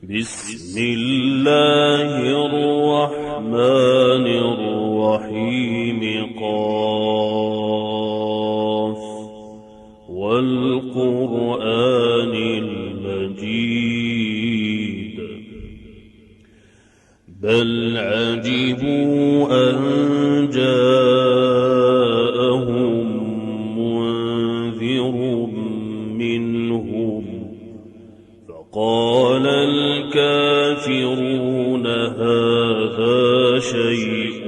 بسم الله الرحمن الرحيم قاف والقرآن المجيد بل عجبوا أن جاءهم منذر منهم فقال الكافرون هذا شيء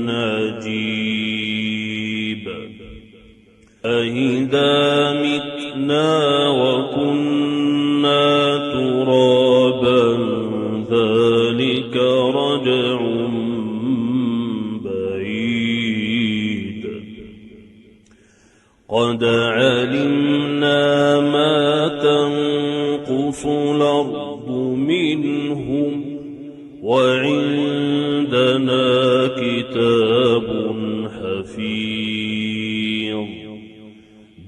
عجيب أإذا متنا وكنا ترابا ذلك رجع بعيد قد علمنا ما تنقص الأرض منهم وعندنا كتاب حفيظ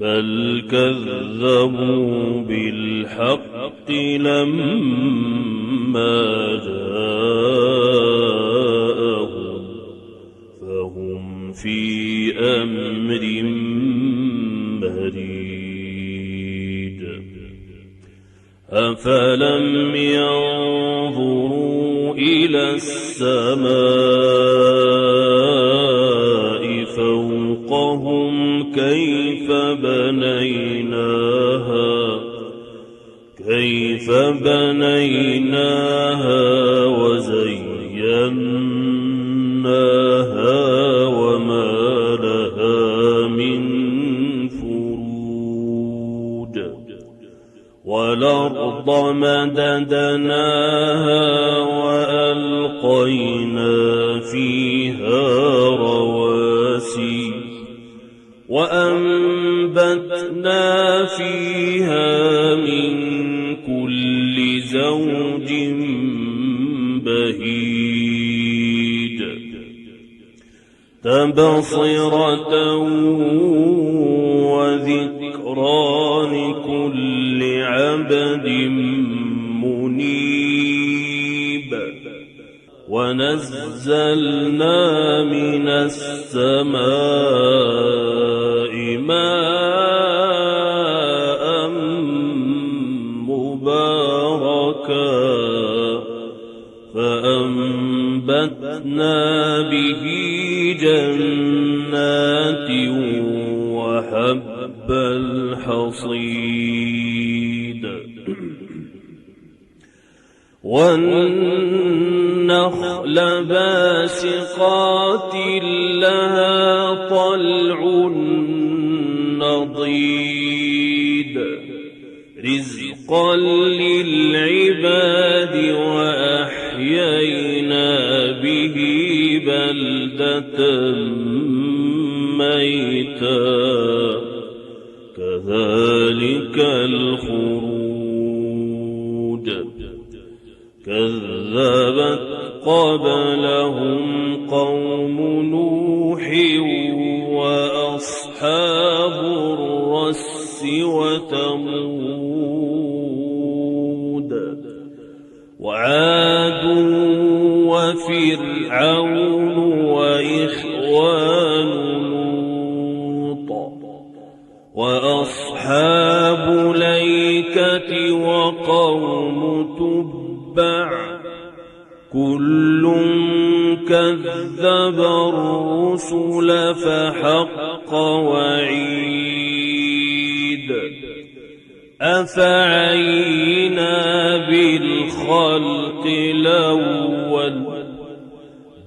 بل كذبوا بالحق لما جاءهم فهم في أمر مريج أفلم ينظروا إلى السماء فوقهم كيف بنيناها وزيناها وما لها من فروج والأرض مددناها وألقينا فيها رواسي وأنبتنا فيها من كل زوج بهيج تبصرة وذكرى لكل عبد منيب ونزلنا من السماء ماء مباركا فأنبتنا به جنات وحب الحصيد والنخل باسقات لها طلع نضيد رزقا للعباد وأحيينا به بلدة ميتا كذلك الخروج كذبت قبلهم قوم نوح وأصحاب الرس وثمود وعاد وفرعون وإخوان لوط وأصحاب الأيكة وقوم تبع كل كذب الرسل فحق وعيد أفعينا بالخلق الأول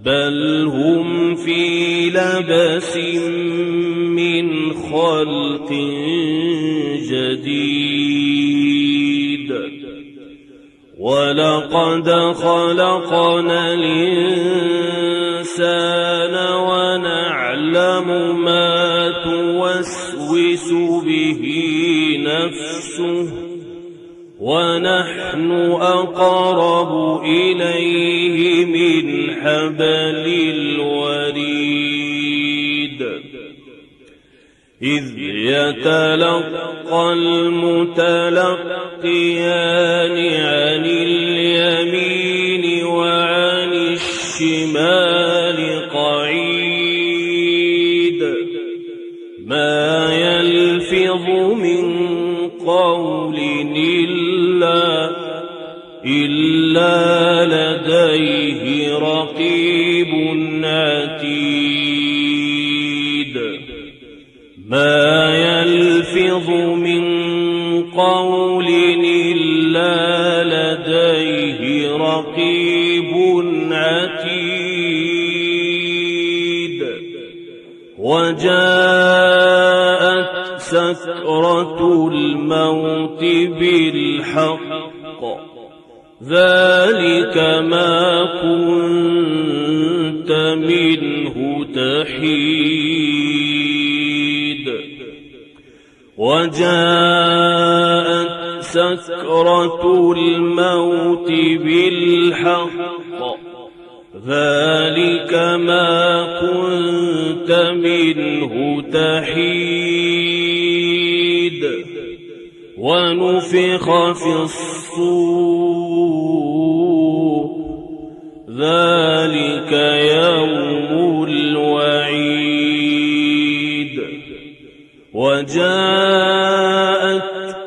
بل هم في لبس من خلق جديد ولقد خلقنا الإنسان ونعلم ما توسوس به نفسه ونحن أقرب إليه من حبل الوريد إذ يتلقى المتلقيان عن اليمين إلا لديه رقيب عتيد ما يلفظ من قول إلا لديه رقيب عتيد وجاءت سكرة الموت بالحق ذلك ما كنت منه تحيد وجاءت سكرة الموت بالحق ذلك ما كنت منه تحيد ونفخ في الصور ذلك يوم الوعيد وجاءت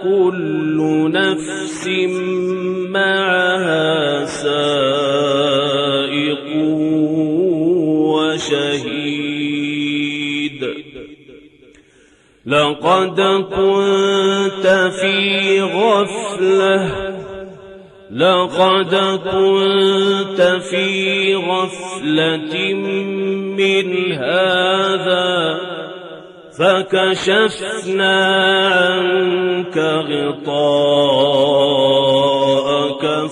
كل نفس معها سائق وشهيد لقد كنت في غفلة من هذا فكشفنا عنك غطاءك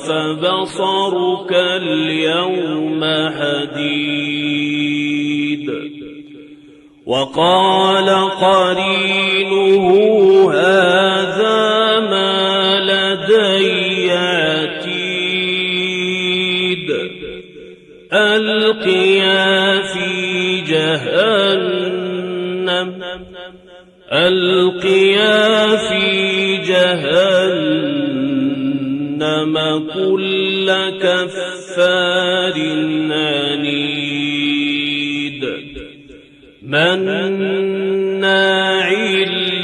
فبصرك اليوم حديد وقال قرينه هذا ما لدي عتيد ألقيا في جهنم كل كفار عنيد مناع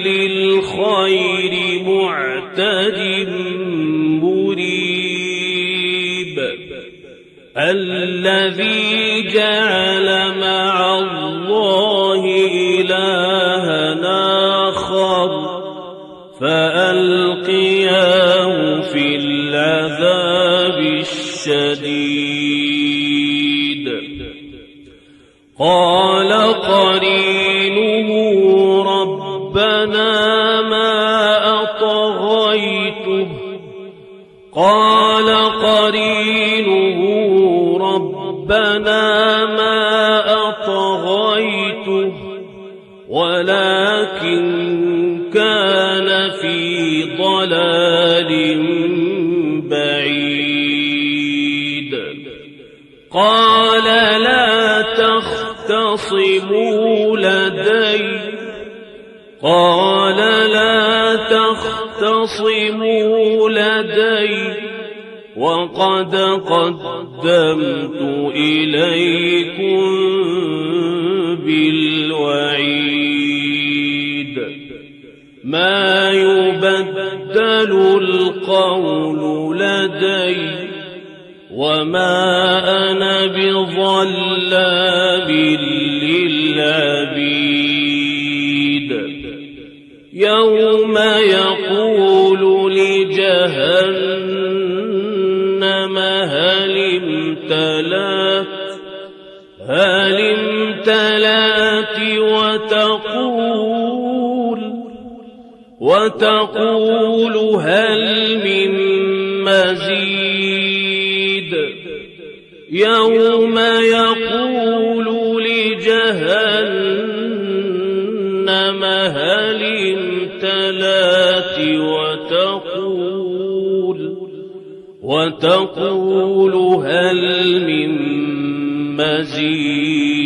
للخير معتد مريب الذي جعل مع الله إلها آخر فألقياه في العذاب الشديد قال قرينه ربنا ما أطغيته ولكن كان في ضلال بعيد قال لا تختصموا لدي وقد قدمت إليكم بالوعيد ما يبدل القول لدي وما أنا بظلام للعبيد يوم يقول لجهنم هل امتلأت وتقول هل من مزيد يوم يقول لجهنم هل امتلأت وتقول هل من مزيد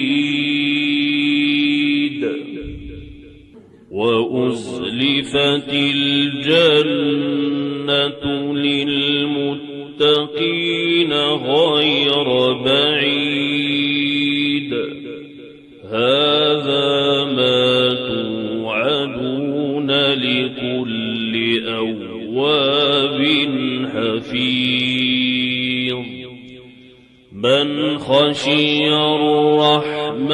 وأزلفت الجنة للمتقين غير بعيد هذا ما توعدون لكل أواب حفيظ حفيظ من خشي الرحمن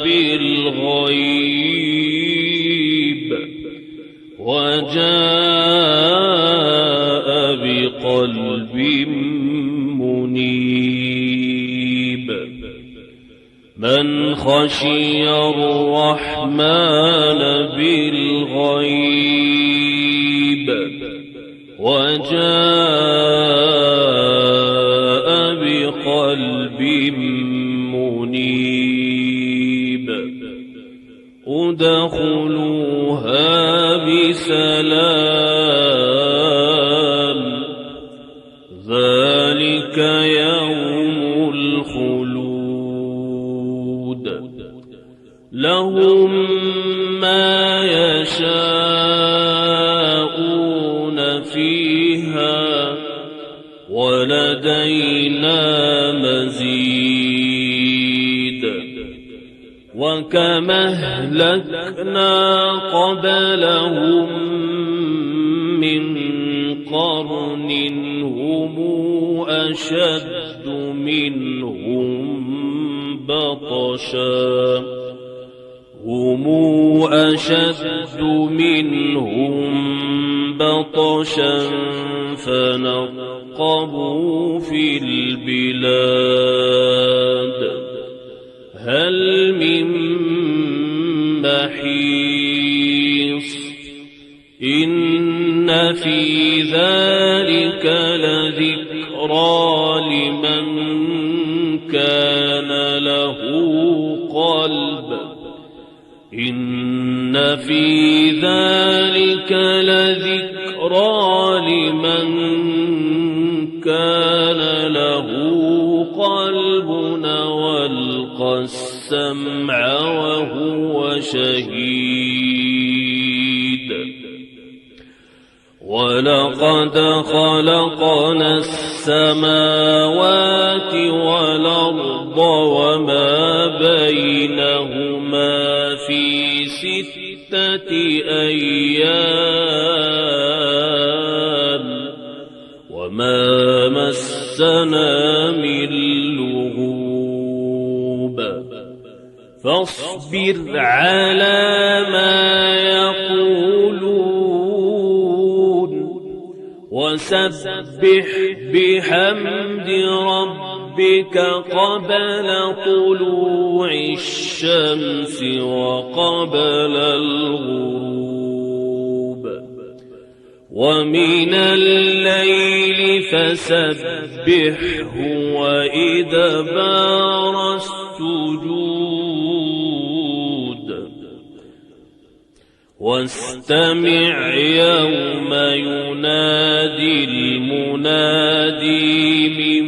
بالغيب وجاء بقلب منيب من خشي الرحمن بالغيب وجاء بقلب منيب ادخلوها بسلام ذلك يوم الخلود لهم ما يشاءون فيها ولدينا مزيد وكما أهلكنا قبلهم من قرن هم أشد منهم بطشا فنقبوا في البلاد هل من محيص إن في ذلك لذكرى لمن كان له قلب إن في ذلك لذكرى لمن كان له قلب والقى السمع وهو شهيد ولقد خلقنا السماوات والأرض وما بينهما في 6 أيام وما مسنا من لغوب فاصبر على ما يقولون وسبح بحمد ربك قبل طلوع الشمس وقبل الغروب ومن الليل فسبحه وإدبار السجود واستمع يوم ينادي المنادي من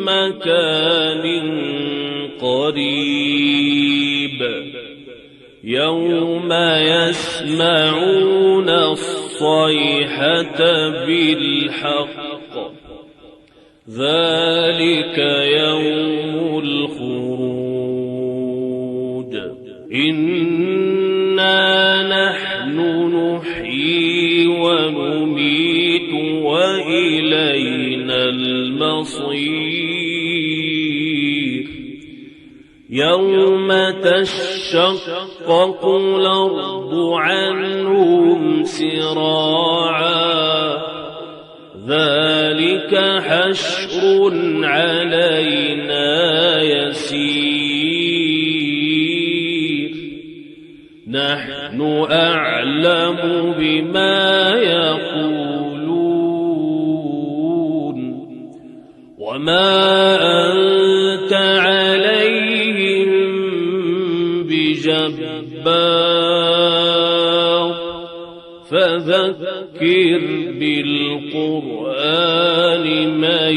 مكان قريب يوم يسمعون الصيحة بالحق ذلك يوم الخروج إنا نحن نحيي ونميت وإلينا المصير يوم تشقق الأرض عنهم سراعا ذلك حشر علينا يسير نحن أعلم بما يقولون وما أنت عليهم بجبار فذكر بالقرآن من